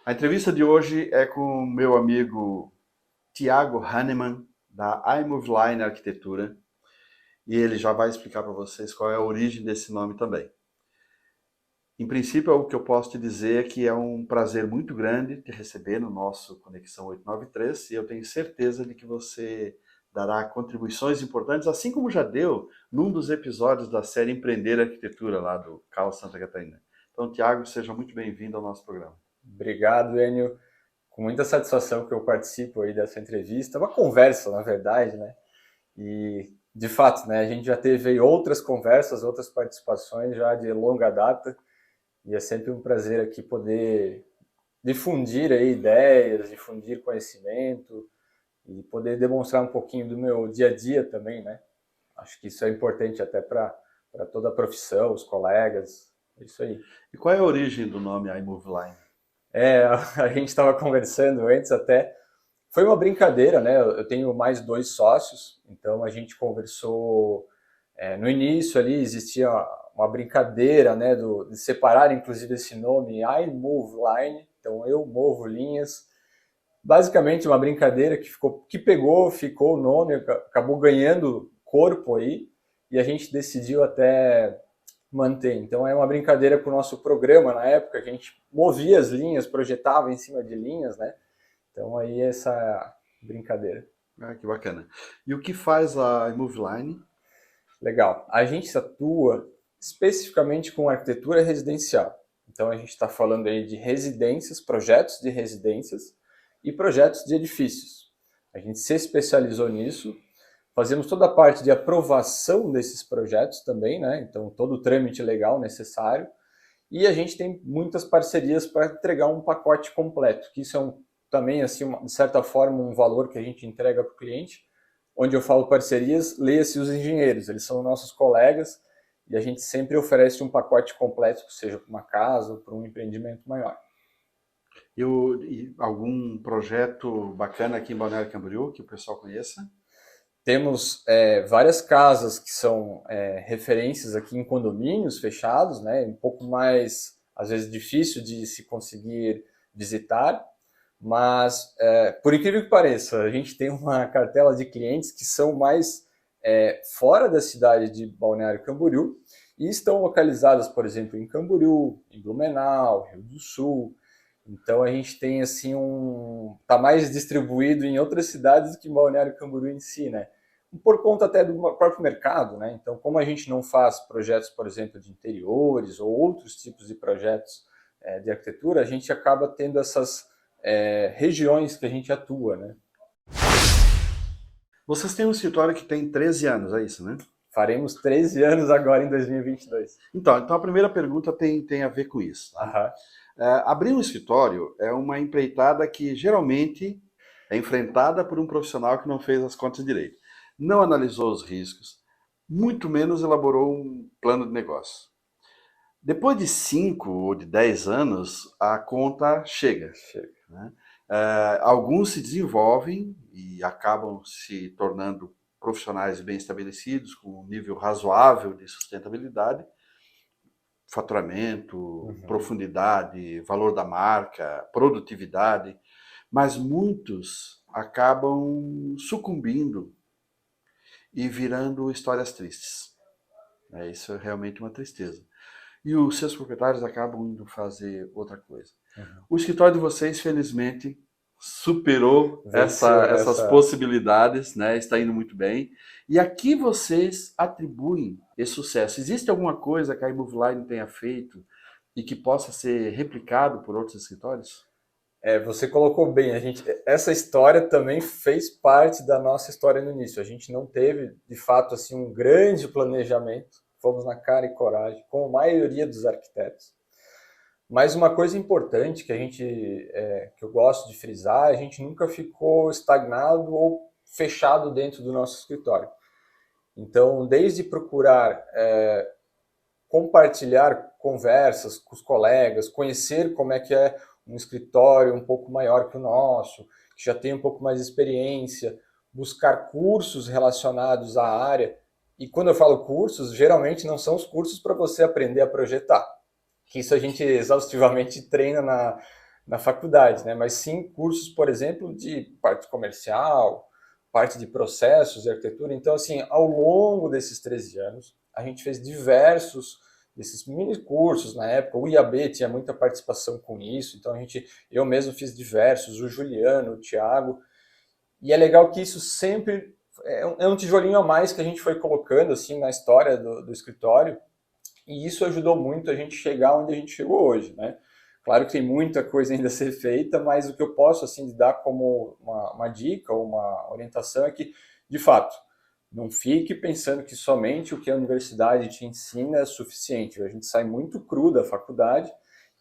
A entrevista de hoje é com o meu amigo Tiago Hahnemann, da iMoveLine Arquitetura, e ele já vai explicar para vocês qual é a origem desse nome também. Em princípio, o que eu posso te dizer é que é um prazer muito grande te receber no nosso Conexão 893 e eu tenho certeza de que você dará contribuições importantes, assim como já deu num dos episódios da série Empreender Arquitetura, lá do Carlos Santa Catarina. Então, Tiago, seja muito bem-vindo ao nosso programa. Obrigado, Enio. Com muita satisfação que eu participo aí dessa entrevista. É uma conversa, na verdade, né? E, de fato, né, a gente já teve aí outras conversas, outras participações já de longa data. E é sempre um prazer aqui poder difundir aí ideias, difundir conhecimento e poder demonstrar um pouquinho do meu dia a dia também, né? Acho que isso é importante até para toda a profissão, os colegas, é isso aí. E qual é a origem do nome iMoveLine? A gente estava conversando antes até. Foi uma brincadeira, né? Eu tenho mais dois sócios, então a gente conversou. No início ali existia uma brincadeira, né? De separar, inclusive, esse nome, I Move Line, então eu movo linhas. Basicamente uma brincadeira que pegou, ficou o nome, acabou ganhando corpo aí, e a gente decidiu até manter. Então é uma brincadeira com o nosso programa na época, que a gente movia as linhas, projetava em cima de linhas, né? Então aí essa brincadeira. Ah, que bacana. E o que faz a iMoveLine? Legal. A gente atua especificamente com arquitetura residencial. Então a gente está falando aí de residências, projetos de residências e projetos de edifícios. A gente se especializou nisso. Fazemos toda a parte de aprovação desses projetos também, né? Então todo o trâmite legal necessário. E a gente tem muitas parcerias para entregar um pacote completo, que isso é também, assim, de certa forma, um valor que a gente entrega para o cliente. Onde eu falo parcerias, leia-se os engenheiros, eles são nossos colegas e a gente sempre oferece um pacote completo, seja para uma casa ou para um empreendimento maior. E algum projeto bacana aqui em Balneário Camboriú que o pessoal conheça? Temos várias casas que são referências aqui em condomínios fechados, né? Um pouco mais, às vezes, difícil de se conseguir visitar, mas, por incrível que pareça, a gente tem uma cartela de clientes que são mais fora da cidade de Balneário Camboriú e estão localizadas, por exemplo, em Camboriú, em Blumenau, Rio do Sul. Então a gente tem assim tá mais distribuído em outras cidades do que em Balneário Camboriú em si, né? Por conta até do próprio mercado, né? Então, como a gente não faz projetos, por exemplo, de interiores ou outros tipos de projetos de arquitetura, a gente acaba tendo essas regiões que a gente atua, né? Vocês têm um escritório que tem 13 anos, é isso, né? Faremos 13 anos agora em 2022. Então a primeira pergunta tem a ver com isso. Tá? Aham. Abrir um escritório é uma empreitada que geralmente é enfrentada por um profissional que não fez as contas direito. Não analisou os riscos, muito menos elaborou um plano de negócio. Depois de 5 ou de 10 anos, a conta chega. Chega. Né? Alguns se desenvolvem e acabam se tornando profissionais bem estabelecidos, com um nível razoável de sustentabilidade, faturamento, profundidade, valor da marca, produtividade, mas muitos acabam sucumbindo e virando histórias tristes. Isso é realmente uma tristeza. E os seus proprietários acabam indo fazer outra coisa. O escritório de vocês, felizmente, superou essas possibilidades, né? Está indo muito bem. E aqui vocês atribuem esse sucesso. Existe alguma coisa que a iMoveLine tenha feito e que possa ser replicado por outros escritórios? Você colocou bem, essa história também fez parte da nossa história no início. A gente não teve, de fato, assim, um grande planejamento. Fomos na cara e coragem, como a maioria dos arquitetos. Mas uma coisa importante que eu gosto de frisar, a gente nunca ficou estagnado ou fechado dentro do nosso escritório. Então, desde procurar compartilhar conversas com os colegas, conhecer como é que é um escritório um pouco maior que o nosso, que já tem um pouco mais de experiência, buscar cursos relacionados à área. E quando eu falo cursos, geralmente não são os cursos para você aprender a projetar, que isso a gente exaustivamente treina na faculdade, né? Mas sim cursos, por exemplo, de parte comercial, parte de processos de arquitetura. Então, assim, ao longo desses 13 anos, a gente fez diversos desses mini cursos na época. O IAB tinha muita participação com isso, então eu mesmo fiz diversos, o Juliano, o Thiago, e é legal que isso sempre é um tijolinho a mais que a gente foi colocando assim na história do escritório, e isso ajudou muito a gente chegar onde a gente chegou hoje, né? Claro que tem muita coisa ainda a ser feita, mas o que eu posso assim dar como uma dica ou uma orientação é que, de fato, não fique pensando que somente o que a universidade te ensina é suficiente. A gente sai muito cru da faculdade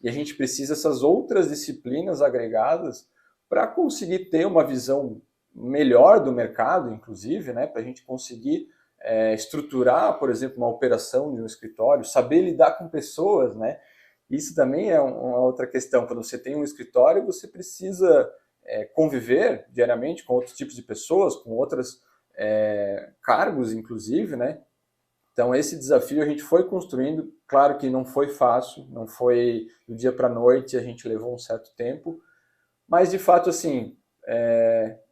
e a gente precisa dessas outras disciplinas agregadas para conseguir ter uma visão melhor do mercado, inclusive, né, para a gente conseguir estruturar, por exemplo, uma operação de um escritório, saber lidar com pessoas, né? Isso também é uma outra questão. Quando você tem um escritório, você precisa conviver diariamente com outros tipos de pessoas, com outros cargos, inclusive, né? Então, esse desafio a gente foi construindo. Claro que não foi fácil, não foi do dia para a noite, a gente levou um certo tempo, mas, de fato, assim,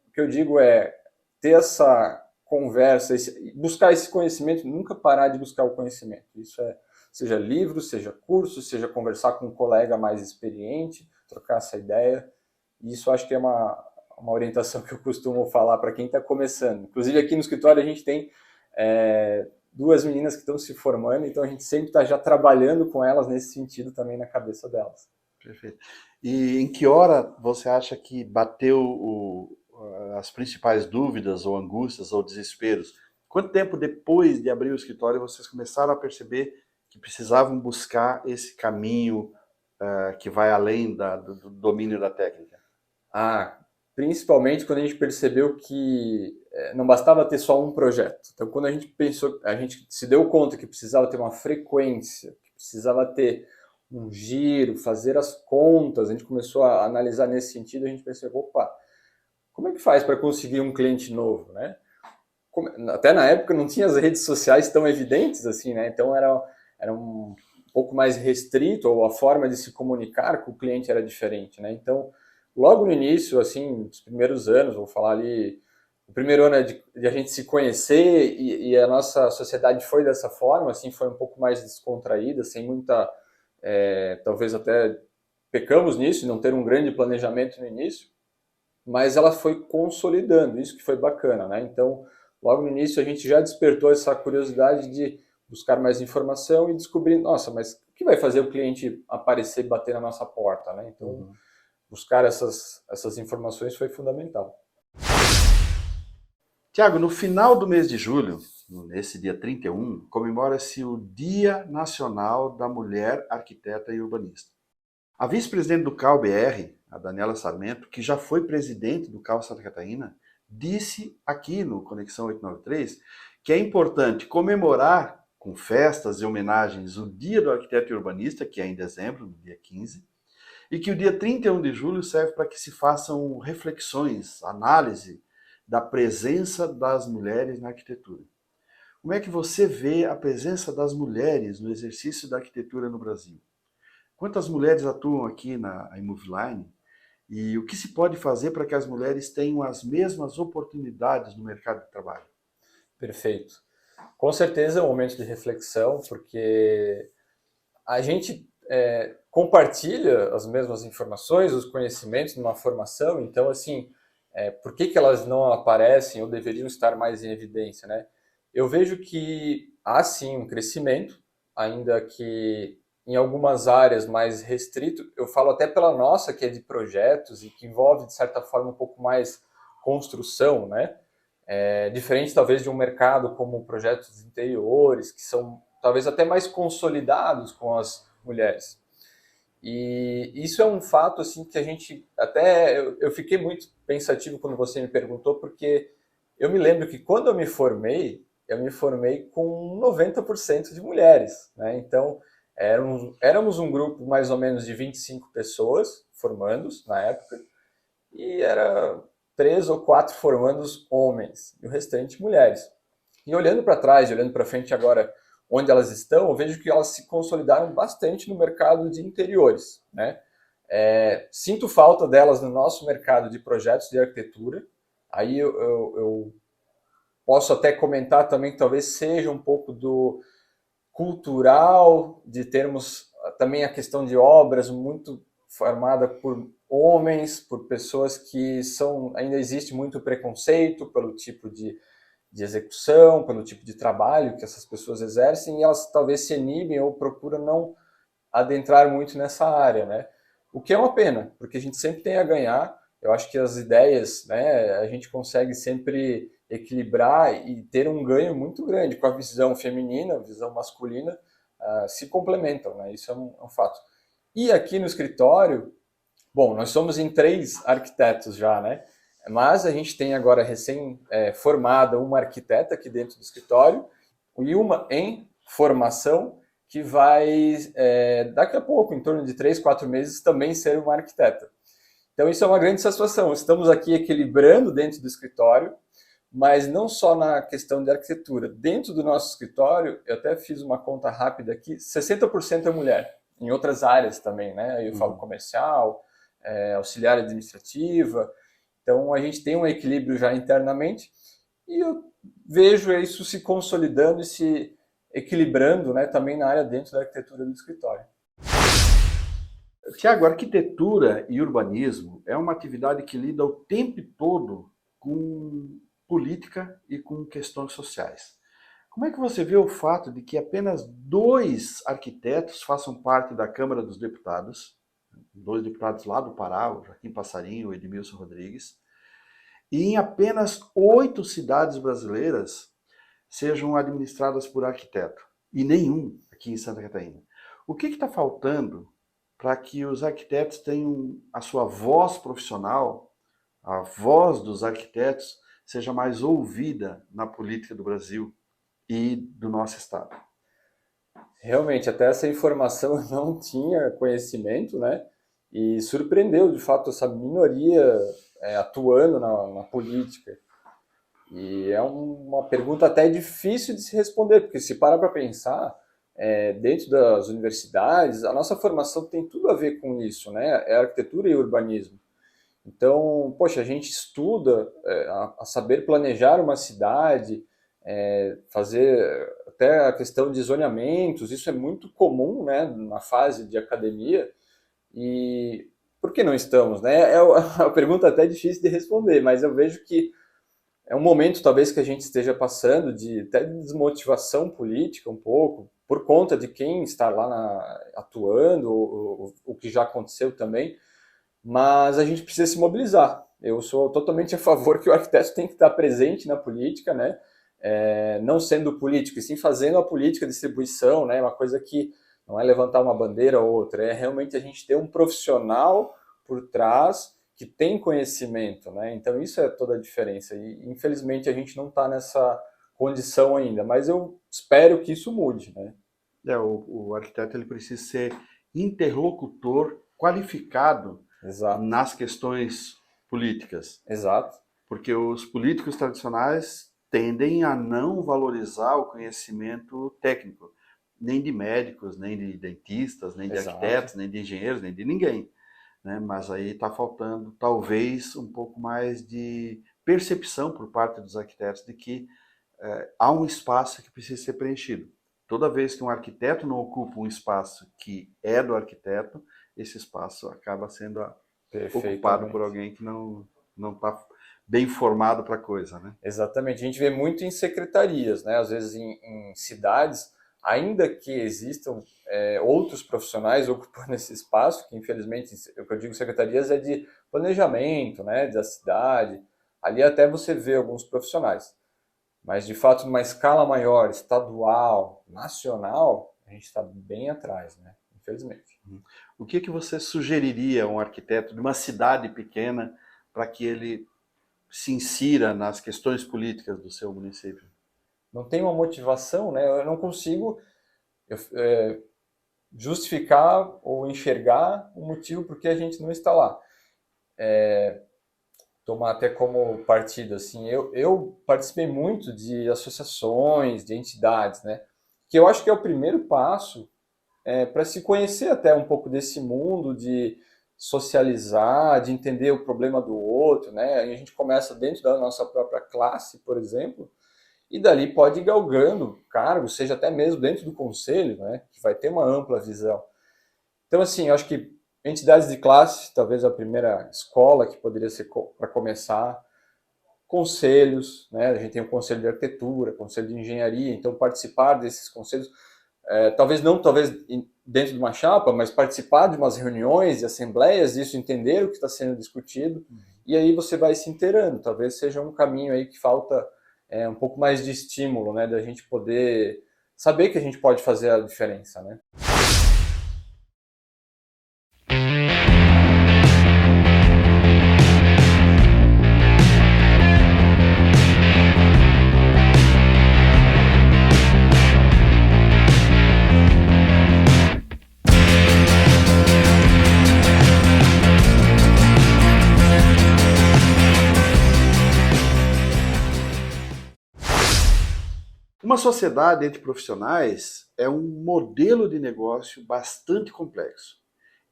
o que eu digo é ter essa conversa, buscar esse conhecimento, nunca parar de buscar o conhecimento. Isso seja livro, seja curso, seja conversar com um colega mais experiente, trocar essa ideia. E isso acho que é uma orientação que eu costumo falar para quem está começando. Inclusive, aqui no escritório a gente tem duas meninas que estão se formando, então a gente sempre está já trabalhando com elas nesse sentido também na cabeça delas. Perfeito. E em que hora você acha que bateu as principais dúvidas, ou angústias, ou desesperos? Quanto tempo depois de abrir o escritório vocês começaram a perceber que precisavam buscar esse caminho que vai além do domínio da técnica? Principalmente quando a gente percebeu que não bastava ter só um projeto. Então, quando a gente pensou, a gente se deu conta que precisava ter uma frequência, que precisava ter um giro, fazer as contas, a gente começou a analisar nesse sentido, a gente pensou, opa, como é que faz para conseguir um cliente novo, né? Até na época não tinha as redes sociais tão evidentes assim, né? Então era um pouco mais restrito, ou a forma de se comunicar com o cliente era diferente, né? Então, logo no início, assim, nos primeiros anos, vou falar ali, o primeiro ano é de a gente se conhecer e a nossa sociedade foi dessa forma, assim, foi um pouco mais descontraída, sem muita, talvez até pecamos nisso, não ter um grande planejamento no início, mas ela foi consolidando, isso que foi bacana, né? Então, logo no início a gente já despertou essa curiosidade de buscar mais informação e descobrir, nossa, mas o que vai fazer o cliente aparecer e bater na nossa porta, né? Então, buscar essas informações foi fundamental. Tiago, no final do mês de julho, nesse dia 31, comemora-se o Dia Nacional da Mulher Arquiteta e Urbanista. A vice-presidente do CAU-BR, a Daniela Sarmento, que já foi presidente do CAU Santa Catarina, disse aqui no Conexão 893 que é importante comemorar com festas e homenagens o Dia do Arquiteto e Urbanista, que é em dezembro, no dia 15, e que o dia 31 de julho serve para que se façam reflexões, análise da presença das mulheres na arquitetura. Como é que você vê a presença das mulheres no exercício da arquitetura no Brasil? Quantas mulheres atuam aqui na Imoveline? E o que se pode fazer para que as mulheres tenham as mesmas oportunidades no mercado de trabalho? Perfeito. Com certeza é um momento de reflexão, porque a gente compartilha as mesmas informações, os conhecimentos numa formação, então, assim, por que elas não aparecem ou deveriam estar mais em evidência, né? Eu vejo que há, sim, um crescimento, ainda que em algumas áreas mais restrito, eu falo até pela nossa, que é de projetos e que envolve, de certa forma, um pouco mais construção, né? Diferente, talvez, de um mercado como projetos interiores, que são, talvez, até mais consolidados com as mulheres. E isso é um fato, assim, que a gente, até, eu fiquei muito pensativo quando você me perguntou, porque eu me lembro que quando eu me formei com 90% de mulheres, né? Então, éramos um grupo mais ou menos de 25 pessoas formandos na época, e era 3 ou 4 formandos homens, e o restante mulheres. E olhando para trás, olhando para frente agora, onde elas estão, eu vejo que elas se consolidaram bastante no mercado de interiores, né? Sinto falta delas no nosso mercado de projetos de arquitetura. Aí eu posso até comentar também que talvez seja um pouco do cultural, de termos também a questão de obras muito formada por homens, por pessoas que ainda existe muito preconceito pelo tipo de execução, pelo tipo de trabalho que essas pessoas exercem, e elas talvez se inibem ou procuram não adentrar muito nessa área, né? O que é uma pena, porque a gente sempre tem a ganhar. Eu acho que as ideias, né, a gente consegue sempre equilibrar e ter um ganho muito grande com a visão feminina, a visão masculina, se complementam, né? Isso é um fato. E aqui no escritório, bom, nós somos em 3 arquitetos já, né? Mas a gente tem agora recém-formada uma arquiteta aqui dentro do escritório e uma em formação que vai, daqui a pouco, em torno de 3, 4 meses, também ser uma arquiteta. Então isso é uma grande satisfação. Estamos aqui equilibrando dentro do escritório, mas não só na questão de arquitetura. Dentro do nosso escritório, eu até fiz uma conta rápida aqui, 60% é mulher, em outras áreas também, né? Aí eu falo comercial, auxiliar administrativa. Então a gente tem um equilíbrio já internamente e eu vejo isso se consolidando e se equilibrando, né, também na área dentro da arquitetura do escritório. Tiago, arquitetura e urbanismo é uma atividade que lida o tempo todo com política e com questões sociais. Como é que você vê o fato de que apenas 2 arquitetos façam parte da Câmara dos Deputados, 2 deputados lá do Pará, o Joaquim Passarinho e o Edmilson Rodrigues, e em apenas 8 cidades brasileiras sejam administradas por arquiteto, e nenhum aqui em Santa Catarina? O que está faltando para que os arquitetos tenham a sua voz profissional, a voz dos arquitetos, seja mais ouvida na política do Brasil e do nosso estado? Realmente, até essa informação eu não tinha conhecimento, né? E surpreendeu, de fato, essa minoria atuando na política. E é uma pergunta até difícil de se responder, porque se para pensar, dentro das universidades, a nossa formação tem tudo a ver com isso, né? É arquitetura e urbanismo. Então, poxa, a gente estuda a saber planejar uma cidade, fazer até a questão de zoneamentos, isso é muito comum, né, na fase de academia, e por que não estamos, né? É uma pergunta até difícil de responder, mas eu vejo que é um momento talvez que a gente esteja passando até de desmotivação política um pouco, por conta de quem está lá atuando, o que já aconteceu também, mas a gente precisa se mobilizar. Eu sou totalmente a favor que o arquiteto tem que estar presente na política, né? Não sendo político, e sim fazendo a política de distribuição, né? Uma coisa que não é levantar uma bandeira ou outra, é realmente a gente ter um profissional por trás que tem conhecimento, né? Então isso é toda a diferença. E infelizmente a gente não está nessa condição ainda, mas eu espero que isso mude, né? O arquiteto ele precisa ser interlocutor qualificado. Exato. Nas questões políticas. Exato. Porque os políticos tradicionais tendem a não valorizar o conhecimento técnico, nem de médicos, nem de dentistas, nem de arquitetos, nem de engenheiros, nem de ninguém. Né? Mas aí está faltando talvez um pouco mais de percepção por parte dos arquitetos de que há um espaço que precisa ser preenchido. Toda vez que um arquiteto não ocupa um espaço que é do arquiteto, esse espaço acaba sendo ocupado por alguém que não está bem formado para a coisa, né? Exatamente. A gente vê muito em secretarias, né? Às vezes em cidades, ainda que existam outros profissionais ocupando esse espaço, que infelizmente, o que eu digo secretarias é de planejamento, né? Da cidade. Ali até você vê alguns profissionais. Mas, de fato, numa escala maior, estadual, nacional, a gente está bem atrás, né? Infelizmente. O que você sugeriria a um arquiteto de uma cidade pequena para que ele se insira nas questões políticas do seu município? Não tem uma motivação, né? Eu não consigo justificar ou enxergar o motivo por que a gente não está lá. Tomar até como partido, assim, eu participei muito de associações, de entidades, né? Que eu acho que é o primeiro passo para se conhecer até um pouco desse mundo de socializar, de entender o problema do outro, né? A gente começa dentro da nossa própria classe, por exemplo, e dali pode ir galgando cargos, seja até mesmo dentro do conselho, né? Que vai ter uma ampla visão. Então, assim, eu acho que entidades de classe, talvez a primeira escola que poderia ser para começar, conselhos, né? A gente tem o conselho de arquitetura, conselho de engenharia, então participar desses conselhos, talvez não, talvez dentro de uma chapa, mas participar de umas reuniões, de assembleias, isso, entender o que está sendo discutido, e aí você vai se inteirando. Talvez seja um caminho aí que falta um pouco mais de estímulo, né? Da gente poder saber que a gente pode fazer a diferença, né? Uma sociedade entre profissionais é um modelo de negócio bastante complexo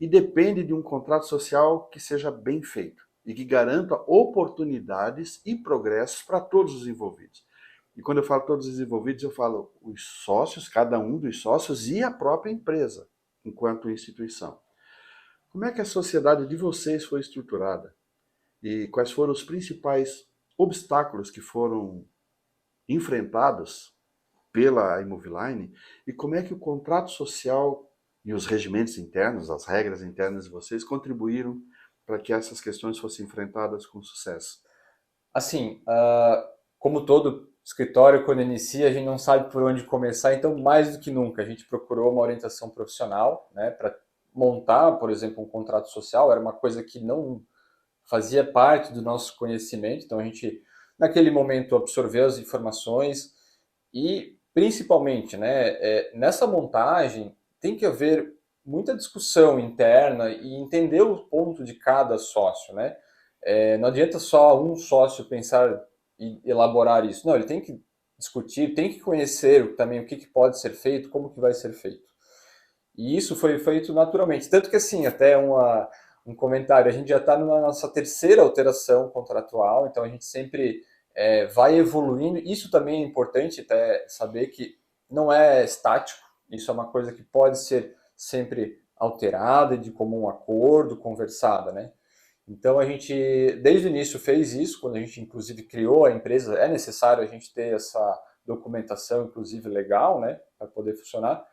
e depende de um contrato social que seja bem feito e que garanta oportunidades e progressos para todos os envolvidos. E quando eu falo todos os envolvidos, eu falo os sócios, cada um dos sócios e a própria empresa, enquanto instituição. Como é que a sociedade de vocês foi estruturada? E quais foram os principais obstáculos que foram enfrentados pela Imoviline, e como é que o contrato social e os regimentos internos, as regras internas de vocês, contribuíram para que essas questões fossem enfrentadas com sucesso? Assim, como todo escritório, quando inicia, a gente não sabe por onde começar, então mais do que nunca a gente procurou uma orientação profissional, né, para montar, por exemplo, um contrato social. Era uma coisa que não fazia parte do nosso conhecimento, então a gente, naquele momento, absorveu as informações e, principalmente, né, nessa montagem tem que haver muita discussão interna e entender o ponto de cada sócio, né? Não adianta só um sócio pensar e elaborar isso. Não, ele tem que discutir, tem que conhecer também o que pode ser feito, como que vai ser feito. E isso foi feito naturalmente. Tanto que, assim, até um comentário, a gente já está na nossa terceira alteração contratual, então a gente sempre vai evoluindo. Isso também é importante até saber que não é estático, isso é uma coisa que pode ser sempre alterada, de comum acordo, conversada, né? Então a gente, desde o início, fez isso, quando a gente inclusive criou a empresa, é necessário a gente ter essa documentação, inclusive legal, né, para poder funcionar.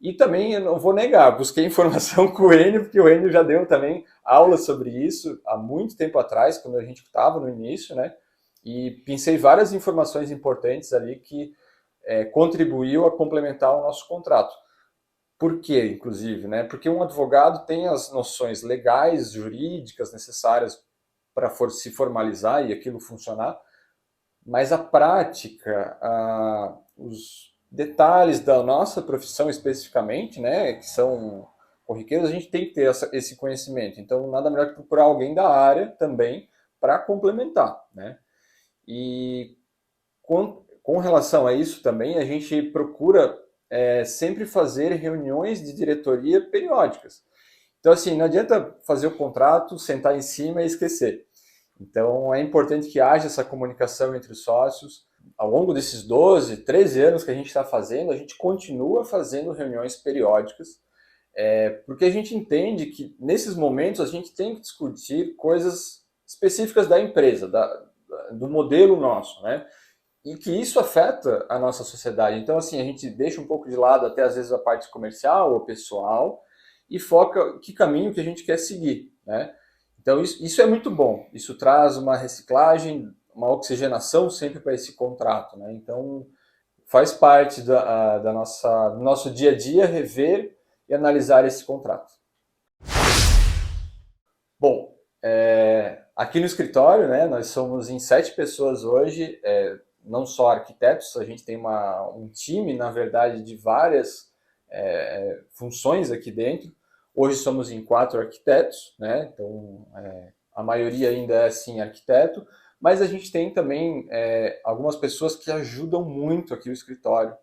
E também, eu não vou negar, busquei informação com o Enio, porque o Enio já deu também aula sobre isso há muito tempo atrás, quando a gente estava no início, né, e pensei várias informações importantes ali que contribuiu a complementar o nosso contrato. Por quê, inclusive, né? Porque um advogado tem as noções legais, jurídicas necessárias para se formalizar e aquilo funcionar, mas a prática, os detalhes da nossa profissão especificamente, né, que são corriqueiros, a gente tem que ter esse conhecimento. Então, nada melhor que procurar alguém da área também para complementar, né? E com relação a isso também, a gente procura sempre fazer reuniões de diretoria periódicas. Então, assim, não adianta fazer o contrato, sentar em cima e esquecer. Então, é importante que haja essa comunicação entre os sócios. Ao longo desses 12, 13 anos que a gente está fazendo, a gente continua fazendo reuniões periódicas, porque a gente entende que, nesses momentos, a gente tem que discutir coisas específicas da empresa, do modelo nosso, né? E que isso afeta a nossa sociedade. Então, assim, a gente deixa um pouco de lado até às vezes a parte comercial ou pessoal e foca que caminho que a gente quer seguir, né? Então, isso é muito bom. Isso traz uma reciclagem, uma oxigenação sempre para esse contrato, né? Então, faz parte do nosso dia a dia rever e analisar esse contrato. Bom, aqui no escritório, né, nós somos em 7 pessoas hoje, não só arquitetos, a gente tem um time, na verdade, de várias funções aqui dentro. Hoje somos em 4 arquitetos, né? Então a maioria ainda é sim arquiteto, mas a gente tem também algumas pessoas que ajudam muito aqui o escritório,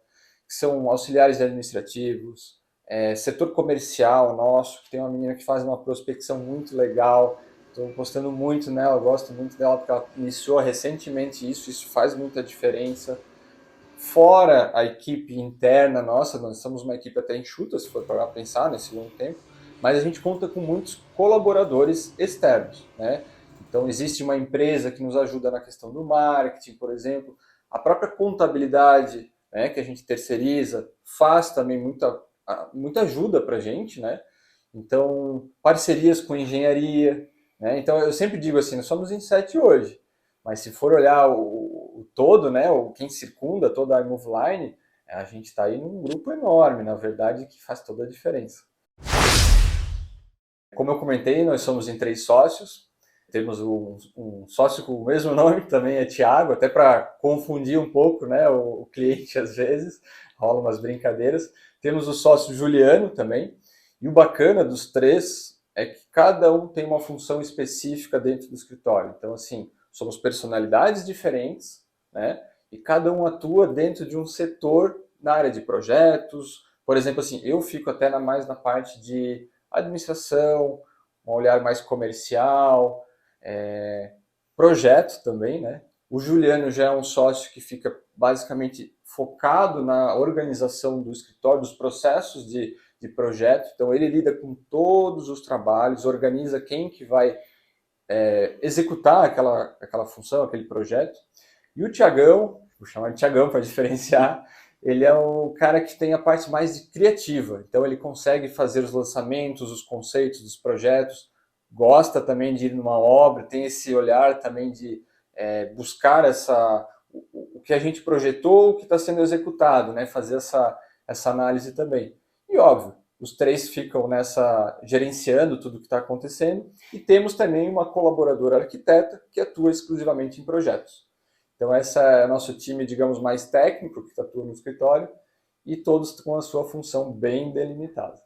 que são auxiliares administrativos, setor comercial nosso, que tem uma menina que faz uma prospecção muito legal, estou gostando muito nela, gosto muito dela porque ela iniciou recentemente isso faz muita diferença. Fora a equipe interna nossa, nós somos uma equipe até enxuta, se for para pensar nesse longo tempo, mas a gente conta com muitos colaboradores externos, né? Então existe uma empresa que nos ajuda na questão do marketing, por exemplo, a própria contabilidade, né, que a gente terceiriza, faz também muita ajuda para a gente, né? Então, parcerias com engenharia, né? Então, eu sempre digo assim, nós somos em 7 hoje, mas se for olhar o todo, né, o quem circunda toda a Moveline, a gente está aí num grupo enorme, na verdade, que faz toda a diferença. Como eu comentei, nós somos em 3 sócios, temos um sócio com o mesmo nome, que também é Thiago, até para confundir um pouco, né, o cliente às vezes, rola umas brincadeiras. Temos o sócio Juliano também, e o bacana dos 3 é que cada um tem uma função específica dentro do escritório. Então, assim, somos personalidades diferentes, né, e cada um atua dentro de um setor na área de projetos. Por exemplo, assim, eu fico até mais na parte de administração, um olhar mais comercial, projeto também, né? O Juliano já é um sócio que fica basicamente focado na organização do escritório, dos processos de projeto. Então ele lida com todos os trabalhos, organiza quem que vai executar aquela função, aquele projeto. E o Tiagão, vou chamar de Tiagão para diferenciar, ele é o cara que tem a parte mais de criativa. Então ele consegue fazer os lançamentos, os conceitos dos projetos, gosta também de ir numa obra, tem esse olhar também de buscar o que a gente projetou, o que está sendo executado, né? Fazer essa análise também. E óbvio, os 3 ficam gerenciando tudo o que está acontecendo, e temos também uma colaboradora arquiteta que atua exclusivamente em projetos. Então esse é o nosso time, digamos, mais técnico, que atua no escritório, e todos com a sua função bem delimitada.